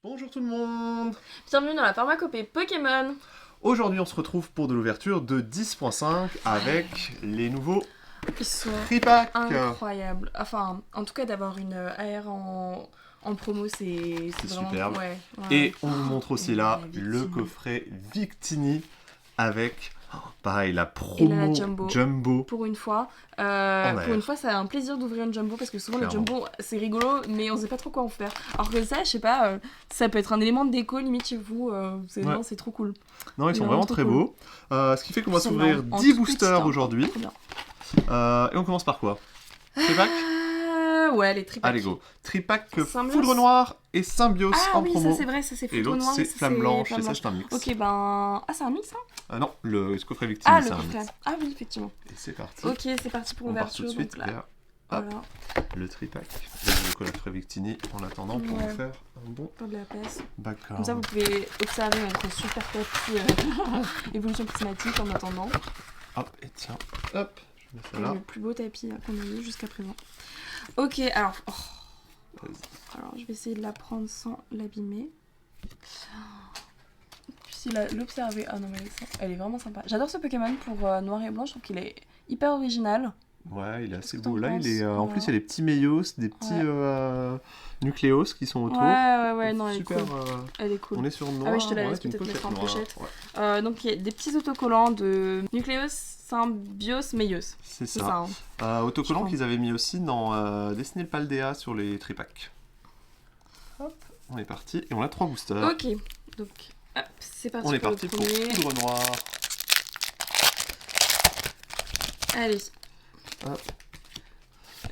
Bonjour tout le monde. Bienvenue dans la pharmacopée Pokémon. Aujourd'hui on se retrouve pour de l'ouverture de 10.5 avec les nouveaux Ils sont Tripack. incroyables. Enfin, en tout cas, d'avoir une AR en promo, c'est vraiment... superbe. Ouais. Et on vous montre aussi là la Victini. le coffret Victini avec, pareil, la Et promo là, la Jumbo. Pour une fois. AR. Pour une fois, c'est un plaisir d'ouvrir une Jumbo parce que souvent Clairement. les Jumbo, c'est rigolo, mais on sait pas trop quoi en faire. Alors que ça, je sais pas, ça peut être un élément de déco limite chez vous. Non, c'est trop cool. Non, ils sont vraiment très cool. beaux. Ce qui fait qu'on va Celle-là, s'ouvrir en 10 tout boosters petit, hein. aujourd'hui. Trop bien. Et on commence par quoi? Tripack. Ouais, les Tripack. Allez go. Tripack Symbiose. Foudre Noire et Symbiose Ah en oui, promo. ça c'est vrai, ça c'est Et Foudre l'autre Noire. c'est ça, Flamme Blanche et Flamme ça c'est un mix. Ok, ben... Ah, c'est un mix, hein? Non, le coffret Victini Ah, c'est le un coffret. mix. Ah oui, effectivement. Et c'est parti. Ok, c'est parti pour On part tout l'ouverture. de suite Donc là, vers voilà, le Tripack. Le coffret Victini en attendant pour Ouais. vous faire un bon pour de la place. background. Comme ça, vous pouvez observer notre super tapis évolution prismatique en attendant. Hop, et tiens, hop, je mets ça là. Le plus beau tapis qu'on a eu jusqu'à présent. Ok, alors... oh. Alors, je vais essayer de la prendre sans l'abîmer. Puis si l'observer... Ah non, mais elle est vraiment sympa. J'adore ce Pokémon pour noir et blanc. Je trouve qu'il est hyper original. Ouais, il est assez Qu'est-ce que beau. t'en Là, il est, penses en plus, il y a des petits Méios, des petits nucléos qui sont autour. Ouais, non, elle est Super, cool. Elle est cool. on est sur noir. Ah ouais, je te la ouais, laisse avec une peut-être mettre en noire. pochette. Ouais. Donc, il y a des petits autocollants de Nucleus, Symbios, Meios. C'est C'est ça. ça, hein. Autocollant Je qu'ils avaient mis aussi dans Dessiner le Paldea sur les Tripack. Hop. On est parti et on a 3 boosters. Ok, donc, hop, c'est parti On est pour parti le pour premier. Foudre Noire. Allez. Hop.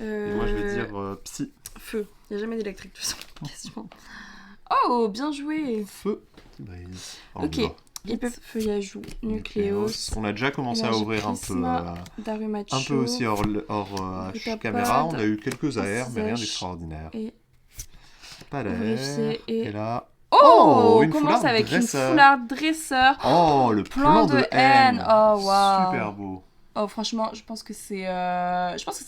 Et moi, je vais dire Psy. Feu. Il n'y a jamais d'électrique, de toute façon. Quasiment. Oh, bien joué. Feu qui brise. Oh, Ok. bah. Ils peuvent feuillage Nucléos, On a déjà commencé à Énergie ouvrir un peu, Prisma, Darumacho. un peu aussi hors Brutapod, caméra. On a eu quelques AR, mais rien Sèche. d'extraordinaire. Et Pas d'AR. vérifier Et là... Oh, une on commence foularde avec dresseur. une foulard dresseur. Oh, le plan de haine. Oh, waouh. Super beau. Oh, franchement, je pense que c'est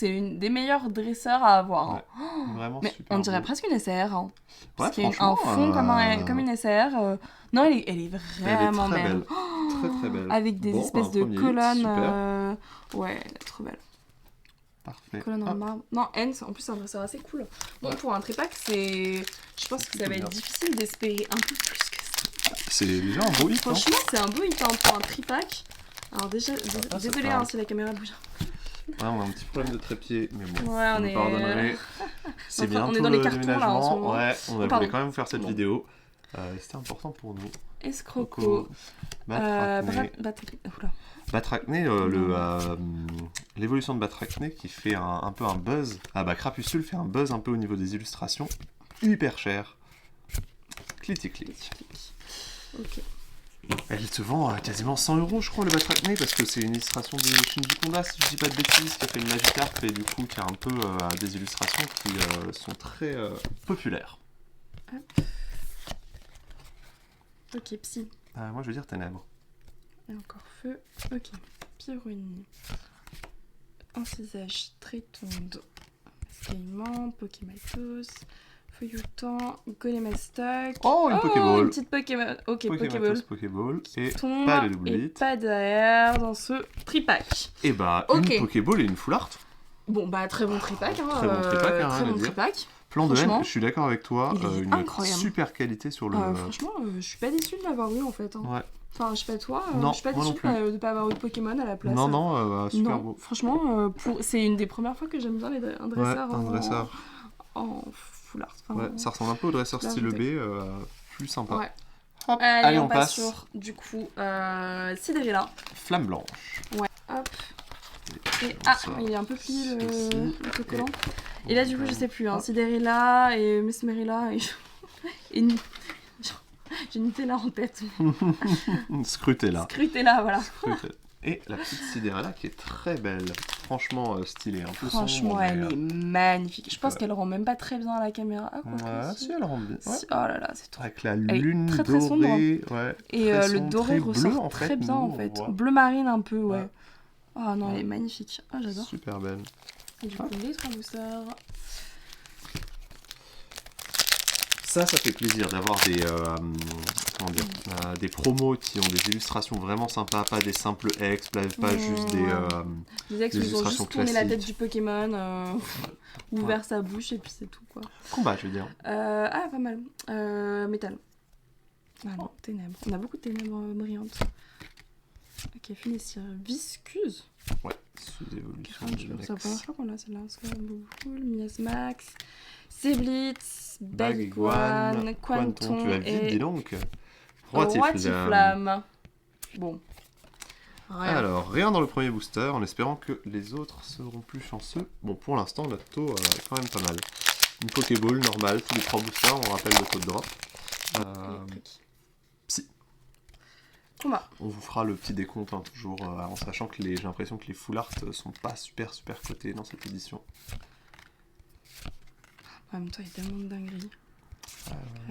une des meilleurs dresseurs à avoir. Hein. Ouais, vraiment Mais super on dirait beau. presque une SR. Hein. Ouais, Parce qu'il y a franchement, un fond comme une SR. Non, elle est vraiment elle est très belle. belle. Très très belle. Avec des Bon, espèces un de premier hit, colonnes. super. Ouais, elle est trop belle. Parfait. Colonne en Hop. marbre. Non, N, en plus, c'est un dresseur assez cool. Bon, Ouais. pour un Tripack, je pense que ça va être difficile d'espérer un peu plus que ça. C'est déjà un beau hit. Hein. Franchement, c'est un beau hit hein, pour un Tripack. Alors, déjà, ça désolé parle. hein, si la caméra bouge. Ouais, on a un petit problème de trépied, mais bon, Ouais, on vous est- pardonnerez. C'est Enfin, bientôt on est dans les le cartons, là, en déménagement. ce moment. Ouais, on Pardon. voulait quand même vous faire cette Bon. vidéo. C'était important pour nous. Escroco. Batracné. Oula. Batracné, l'évolution de Batracné qui fait un peu un buzz. Ah bah Crapuscule fait un buzz un peu au niveau des illustrations. Hyper cher. Clic. Ok. Elle se vend à quasiment 100 €, je crois, le Batracné, parce que c'est une illustration de Shinji Konda, si je dis pas de bêtises, qui a fait une Magikarp et du coup qui a un peu des illustrations qui sont très populaires. Ok, Psy. Moi je veux dire Ténèbres. Et encore feu. Ok. Pyronie. Encisage Trétonde. Scaillement. Pokématos. Feuilletant. Golémastoc. Oh, une Pokéball. Une petite Pokémon. Ok, Pokéball. Pokéball. Et Tombe. pas de double Et hit. pas d'AR dans ce Tripack. Et bah, Ok. une Pokéball et une Full Art. Bon, bah, très bon Tripack. Hein, Très bon Tripack, hein, très rien à bon dire. Tripack. Plan de haine, Franchement, je suis d'accord avec toi. il est Une incroyable. super qualité sur le. Franchement, je suis pas déçue de l'avoir eu en fait. Hein. Ouais. Enfin, je sais pas toi, Non, je suis pas moi non déçue plus. de pas avoir eu de Pokémon à la place. Non, super Non, beau. franchement, c'est une des premières fois que j'aime bien un dresseur, Ouais, un dresseur. en full art. Enfin, Ouais, ça ressemble un peu au dresseur Là, style vous B, plus sympa. Ouais. Hop, Allez, on passe. passe sur, du coup, Cydrilla. Flamme blanche. Ouais, hop. Et, Ça, il est un peu plié ici. l'autocollant. Et là, du coup, je sais plus, hein, Cydrilla et Mesmerilla et j'ai Nutella en tête. Scrutella. Scrutella, voilà. Et la petite Sidérella qui est très belle. Franchement stylée. Un peu Franchement, sombre, elle mais, est magnifique. Je pense ouais. qu'elle rend même pas très bien à la caméra. Ah, quoi Ouais, que si elle rend bien. Ouais. Si- Oh là là, c'est trop. Avec la est lune très, très sombre, dorée. Ouais, Et très le sombre, doré très ressort bleu, en très fait, bien nous, en on fait. voit. Bleu marine un peu, ouais. Ouais. Oh non, elle Ouais. est magnifique. Ah, j'adore. Super belle. Et du coup, les trois boosters. Ça fait plaisir d'avoir des, comment dire, des promos qui ont des illustrations vraiment sympas, pas des simples ex, pas juste des ex où des ils ont illustrations juste tourné la tête classiques. du Pokémon, ouvert sa bouche et puis c'est tout quoi. Combat, je veux dire. Ah, pas mal. Métal. Ah non, ténèbres. On a beaucoup de ténèbres brillantes. Ok, finissir. Viscuse. Ouais, sous-évolution C'est du la Nex. première fois qu'on l'a celle-là. Scorbuncle, Miasmax, Seblitz, Bagiguan, Bagiguan, Quanton, tu vas Quanton vite, dis et donc. Roitiflamme. Roitiflamme. Bon. Rien. Alors, rien dans le premier booster, en espérant que les autres seront plus chanceux. Bon, pour l'instant, notre taux est quand même pas mal. Une Pokéball normale, tous les 3 boosters, on rappelle le taux de drop. Électrique. Psy. Combat. On vous fera le petit décompte, hein, toujours, en sachant que j'ai l'impression que les full art sont pas super cotés dans cette édition. En même temps, il y a tellement de dingueries.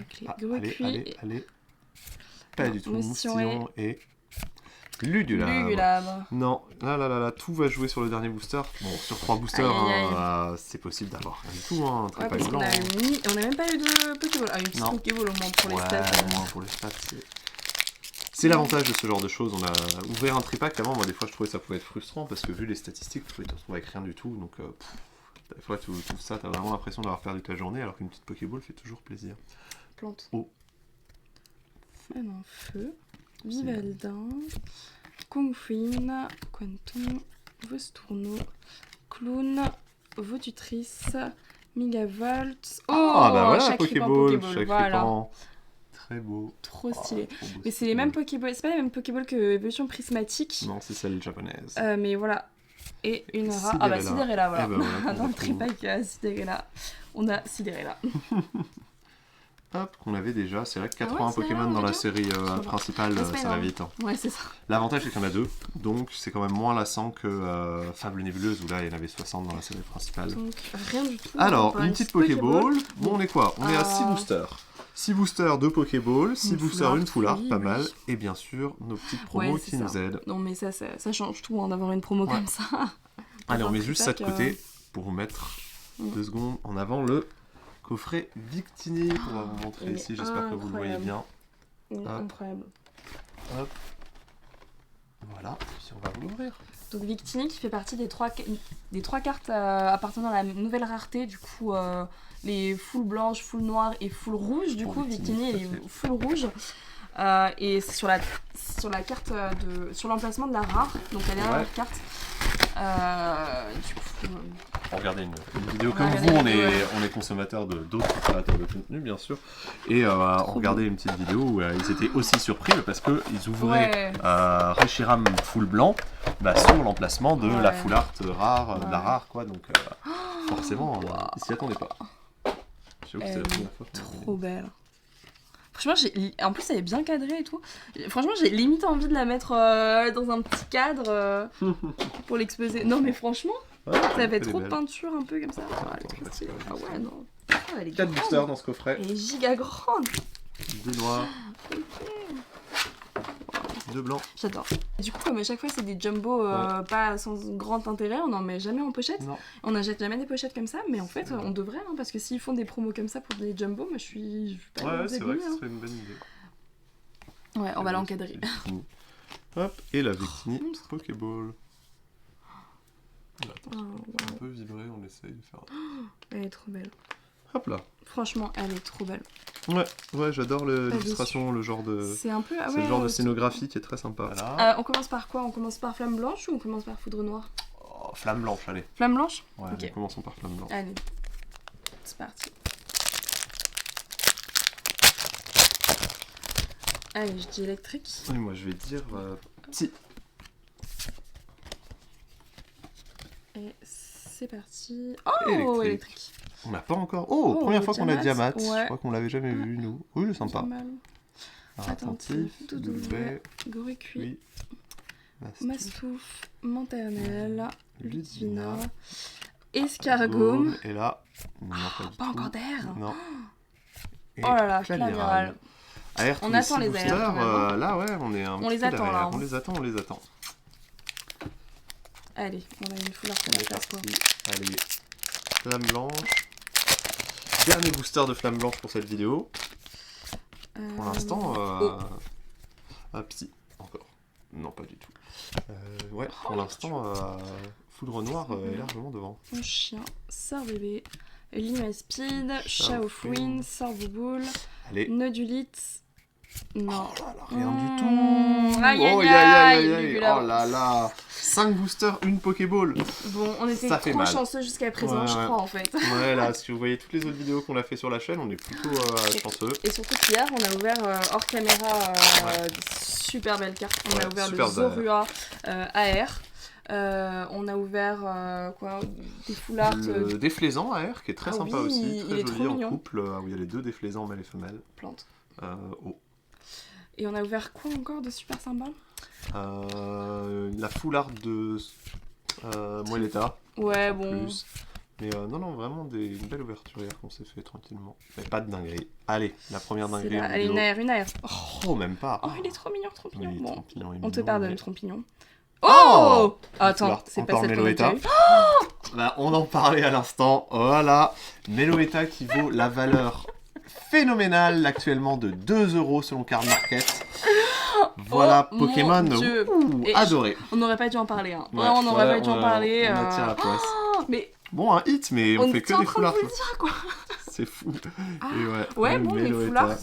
Craquelé. Allez. Pas Non, du tout. Moustillon Moustillon et Ludulabre. Ludulabre. Non, là, tout va jouer sur le dernier booster. Bon, sur 3 boosters, Aïe, aïe, hein, c'est possible d'avoir rien du tout, hein, Ouais, pas parce qu'on blanc. a mis... On a même pas eu de Pokéball. Ah, une petite Non. Pokéball au moins pour les stats. au moins pour les stats, c'est l'avantage de ce genre de choses. On a ouvert un tripack avant, moi des fois je trouvais que ça pouvait être frustrant parce que vu les statistiques, tu pouvais te retrouver avec rien du tout, donc des fois tout ça, t'as vraiment l'impression d'avoir perdu ta journée, alors qu'une petite Pokéball fait toujours plaisir. Plante. Oh. Ah non, feu. Vivaldin. Kongfuin. Quanton. Vostourneau. Clown. Votutrice. Megavolt. Ah bah voilà, Chakripan Pokéball, voilà. Chakripan. Très beau. Trop stylé. Trop beau, Mais c'est les mêmes Pokéball. C'est pas les mêmes Pokéball que Évolution Prismatique. Non, c'est celle japonaise. Mais voilà. Et une rare. Ah bah Sidérella, voilà. Eh ben voilà, Dans le tripack Sidérella. On a Sidérella. Hop, qu'on avait déjà. C'est vrai que 80 Ah ouais, c'est Pokémon vrai, dans la déjà. série principale, Ça se fait, ça va non. vite. Hein. Ouais, c'est ça. L'avantage, c'est qu'il y en a 2, donc c'est quand même moins lassant que Fable Nébuleuse, où là, il y en avait 60 dans la série principale. Donc rien du tout. Alors, Pas une petite Pokéball. Bon, on est quoi? On est à 6 Ah. boosters. 6 boosters, 2 Pokéballs, 6 Une boosters, full une full art, art, pas oui, mal. oui. Et bien sûr, nos petites promos Ouais, qui c'est nous ça. aident. Non mais ça change tout hein, d'avoir une promo Ouais. comme ça. Allez, on Dans met un juste ça de tripack, côté pour vous mettre 2 secondes en avant le coffret Victini qu'on va vous montrer il est ici. J'espère que vous le voyez bien. Incroyable. Hop. Voilà, puis on va vous l'ouvrir. Donc Victini qui fait partie des trois cartes appartenant à la nouvelle rareté, du coup les full blanches, full noires et full rouge. Du Pour coup Victini, Victini tout à elle est fait. full rouge. Et c'est sur la carte sur l'emplacement de la rare, donc la dernière Ouais. carte. Du coup, Regardez une vidéo On va comme regarder vous, une vidéo, on est consommateurs d'autres créateurs de contenu, bien sûr. Et on regardait une petite vidéo où ils étaient aussi surpris parce qu'ils ouvraient Reshiram full blanc sur l'emplacement de la Ouais. full art rare, de la Ouais. rare, quoi. Donc forcément, Wow. ils s'y attendaient pas. Je sais que c'est la première fois qu'on trop belle. Franchement, en plus, elle est bien cadrée et tout. Franchement, j'ai limite envie de la mettre dans un petit cadre pour l'exposer. Non, mais franchement, ça fait trop de peinture un peu comme ça. Ah, elle est trop stylée. Ah ouais, non. Ah, elle est 4 grande. boosters dans ce coffret. Elle est giga grande. 2 noirs, 2 blancs. J'adore. Du coup, comme à chaque fois, c'est des jumbo pas sans grand intérêt, on n'en met jamais en pochette. Non. On n'achète jamais des pochettes comme ça, mais en fait, on devrait, hein, parce que s'ils font des promos comme ça pour des jumbo, moi je suis pas Ouais, c'est vrai que dégoûtée, ce serait une bonne idée. hein. Ouais, on va l'encadrer. Victini. Hop, et la Victini Par contre. Pokéball. Attends, Oh, un wow. peu vibrer, on essaye de faire. Elle est trop belle. Hop là. Franchement, elle est trop belle. Ouais, j'adore l'illustration, le genre de. C'est un peu. Ah C'est ouais, le genre de scénographie qui est très sympa. on commence par quoi? On commence par flamme blanche ou on commence par foudre noire? Oh, flamme blanche, allez. Flamme blanche? Ouais, Ok. commençons par flamme blanche. Allez, c'est parti. Allez, je dis électrique. Et moi, je vais dire psy. Et c'est parti. Oh, électrique. On n'a pas encore. Oh, Oh, première fois qu'on a Diamat, Diamat. ouais. Je crois qu'on l'avait jamais vu, nous. Oui, c'est Pas sympa. mal. Attentif, Doudouvet, Gorécuit, oui. Mastouf, Maternelle, Ludivina, Ludivina, Escargome. Et là, non, pas du Pas tout. encore d'air. Non. Et Oh là là, Claviral. Claviral. AR, On tous les attend 6 les boosters, AR, quand même, hein. là, ouais, on est un On petit les peu attend, derrière. là, hein. On les attend. Allez, on a une foulard On sur la est place, quoi. parti. Allez, flamme blanche. Dernier booster de flamme blanche pour cette vidéo. Pour l'instant, psy, encore. Non, pas du tout. Ouais, pour l'instant, Foudre Noire est largement devant. Mon chien, sœur bébé, Lima Speed, Chat of Wind, sœur Bouboule, Allez. Nodulite. Non. Oh là là, rien du tout. Aïe aïe Oh, aïe. oh là là. 5 boosters, une Pokéball. Bon, on était Ça fait trop mal. chanceux jusqu'à présent, je crois en fait. Ouais, là, si vous voyez toutes les autres vidéos qu'on a fait sur la chaîne, on est plutôt chanceux. Et surtout qu'hier, on a ouvert hors caméra des super belles cartes. On a ouvert le Zorua AR. On a ouvert quoi, des foulards. Le déflaisant AR qui est très sympa aussi, très il est joli trop en mignon. couple, où il y a les deux déflaisants mâles et femelles. Plante. Oh. Et on a ouvert quoi encore de super sympa? La foularde de Moelleta. Ouais, bon. Plus. Mais non, vraiment une belle ouverture hier qu'on s'est fait tranquillement. Mais pas de dinguerie. Allez, la première dinguerie. Allez, une AR. Oh, même pas. Oh, il est trop mignon. Bon, on te mignon, pardonne, mais... Trompignon. Oh, attends, c'est pas encore cette Meloetta. Bah, on en parlait à l'instant. Voilà. Meloetta qui vaut la valeur phénoménale actuellement de 2 € selon Card Market. Voilà, oh, Pokémon. Adoré. On n'aurait pas dû en parler. Hein. Ouais, on n'aurait pas dû en parler. On attire la place. Mais... Bon, un hit, mais on fait que des foulards. Quoi. C'est fou. Et ouais, bon, les foulards,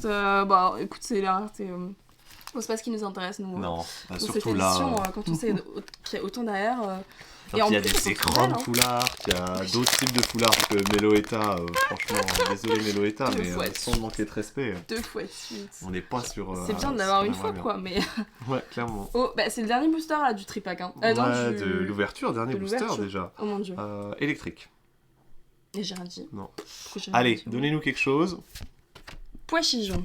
bah écoute, c'est la rareté. C'est pas ce qui nous intéresse, nous. Non, dans surtout cette là. édition, quand on sait qu'il y a autant d'AR. Et il y a des écrans de foulards, il y a d'autres types de foulards que Meloetta. Franchement, désolé Meloetta, mais sans manquer de respect. 2 fois de suite. On n'est pas sur. C'est bien de l'avoir une fois, quoi, mais. Ouais, clairement. Oh, bah c'est le dernier booster là du tripack. Hein. Ouais, de l'ouverture, dernier booster déjà. Oh mon dieu. Électrique. Et j'ai rien dit. Non. Allez, donnez-nous quelque chose. Poichigeon.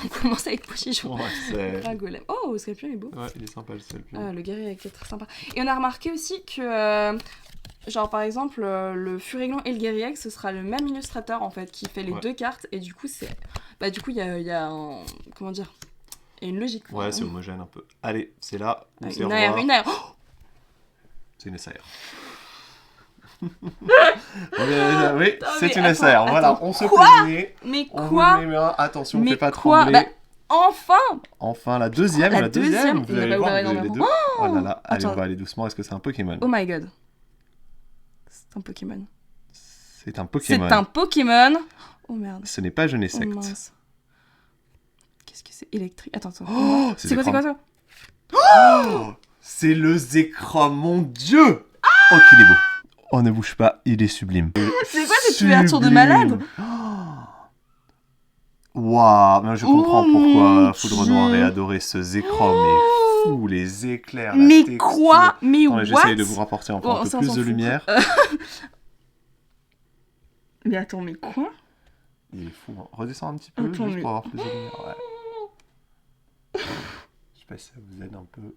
On commence avec Poichigeon. Ouais, c'est... Golem. Oh, Scorpion est beau. Ouais, il est sympa le Scorpion. Le guerrier est très sympa. Et on a remarqué aussi que, genre par exemple, le Furiglan et le guerrier, ce sera le même illustrateur en fait qui fait les deux cartes. Et du coup, c'est. Bah, du coup, il y a un. Comment dire? Il y a une logique. Ouais, c'est homogène un peu. Allez, c'est là. Une AR. Oh, c'est une SAR. Oui, c'est une SAR. Voilà, on se prévenait. Mais on quoi? vous met main. Attention, on ne fait pas trembler. Bah, enfin, la deuxième. Vous allez voir, vous avez les deux. Oh là là, allez, on va aller doucement. Est-ce que c'est un Pokémon? Oh my god. C'est un Pokémon. C'est un Pokémon. C'est un Pokémon. Oh merde. Ce n'est pas Genesect. Oh mince. Qu'est-ce que c'est? Électrique. Attends. Oh, c'est quoi ça? Oh, c'est le Zekrom, mon dieu. Oh, qu'il est beau. Oh, ne bouge pas, il est sublime. C'est quoi cette ouverture de malade? Waouh, mais je comprends pourquoi Foudre Noire est adoré. Ce Zekrom est fou, les éclairs, la mais texture. Quoi? Mais attendez, what? j'essaye de vous rapporter encore un peu plus de lumière. Mais attends, mais quoi? Il est fou, hein. Redescends un petit peu, juste pour avoir plus de lumière. Ouais. Je sais pas si ça vous aide un peu.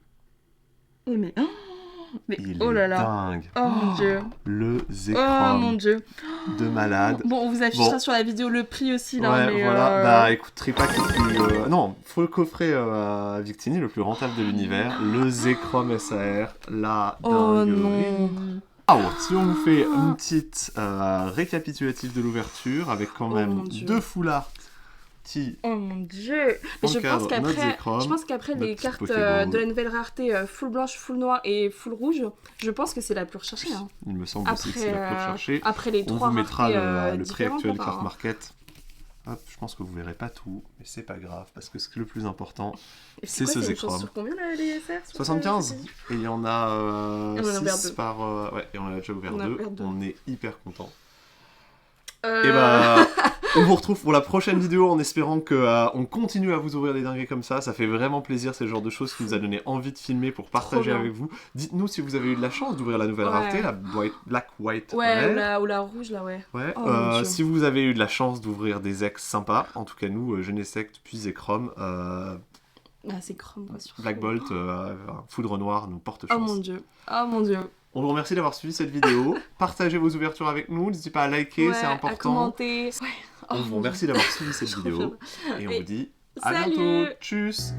Mais il oh là là. Dingue. Oh mon dieu. Le Zekrom. Oh mon dieu. De malade. Bon, on vous affichera sur la vidéo le prix aussi là. Ouais, mais voilà. Bah écoute, Tripack le plus. Non, faut le coffret à Victini, le plus rentable de l'univers. Le Zekrom SAR. La dinguerie. Non. Si on vous fait une petite récapitulative de l'ouverture avec quand même 2 foulards. Oh mon dieu! Mais je pense qu'après les cartes de la nouvelle rareté full blanche, full noire et full rouge, je pense que c'est la plus recherchée. Hein. Il me semble aussi que c'est la plus recherchée. Après les 3 on vous mettra le prix actuel Card Market. Hop, je pense que vous verrez pas tout, mais c'est pas grave parce que le plus important, c'est ce Zekrom. Sur combien les SR 75. Et il y en a 6 2. par. Ouais, et on en a déjà ouvert 2. On est hyper content. Et bah, on vous retrouve pour la prochaine vidéo en espérant que on continue à vous ouvrir des dingueries comme ça. Ça fait vraiment plaisir, c'est le genre de choses qui nous a donné envie de filmer pour partager avec vous. Dites-nous si vous avez eu de la chance d'ouvrir la nouvelle rareté, la Black, White, Red. Ou la rouge là, ouais. Si vous avez eu de la chance d'ouvrir des ex sympas, en tout cas nous, Genesect puis Zekrom, c'est Chrome, Black Bolt, Foudre Noire nous porte chance. Oh mon dieu. On vous remercie d'avoir suivi cette vidéo. Partagez vos ouvertures avec nous. N'hésitez pas à liker, c'est important. À commenter. On vous remercie d'avoir suivi cette vidéo. Et on vous dit à bientôt. Tchuss.